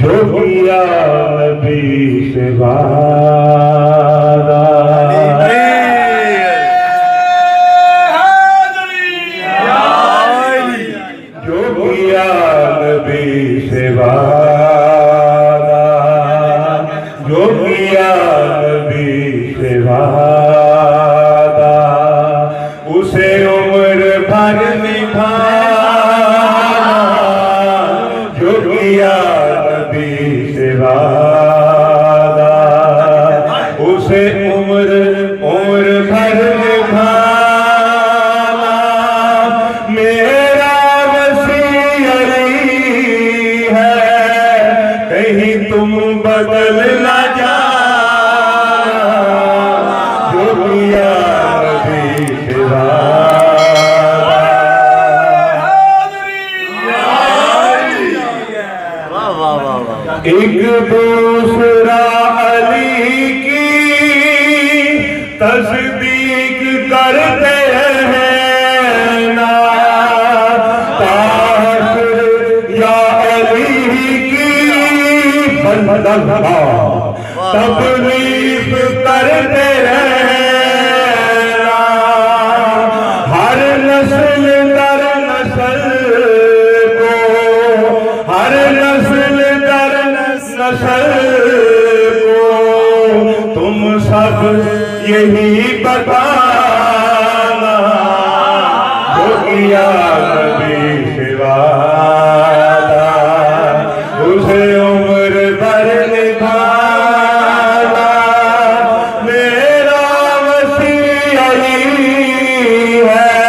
جو کیا نبی سے وعدہ جو کیا نبی سے وعدہ جو کیا نبی سے وعدہ اسے عمر بھر نبھانا جو کیا نبی سے وعدہ اسے عمر بھر نبھانا میرا وسیع علی ہے کہیں تم بدل نہ جانا جو کیا نبی سے ایک دوسرا علی کی تصدیق کرتے ہیں نا تاثر یا علی کی تبلیغ کرتے ہیں نا ہر نسل در نسل کو ہر نسل در نسل کو تم سب یہی بتانا جو کیا نبی سے وعدہ اسے عمر بھر نبھانا میرا وسیع علی ہے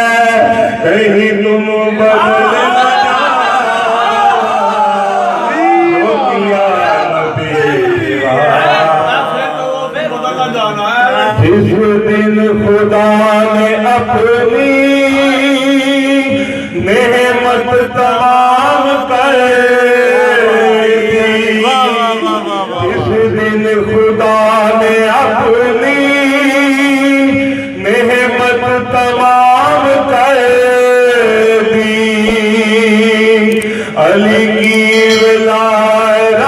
کہیں تم بدل جس دن خدا نے اپنی نعمت تمام کر دی جس دن خدا نے اپنی نعمت تمام کر دی علی کی ولایت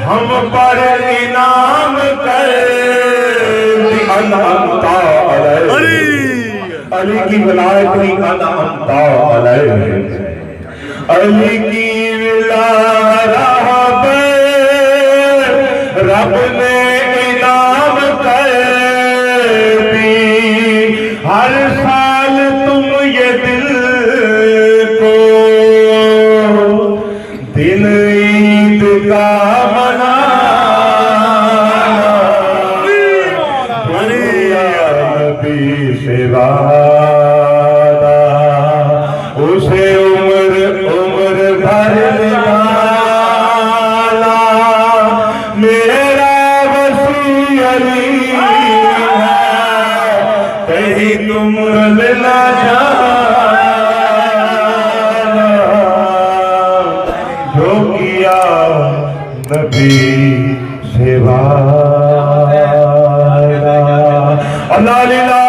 ہم پر انعام کر علی کی ولایت ہی انعمت علیہ علی کی ولایت رب نے انعام کر دی ہر سال تم یہ دل کو دن عید کا اسے عمر بھر نبھانا میرا وسیع علی ہے کہیں تم بدل نہ جانا جو کیا نبی سے وعدہ اللہ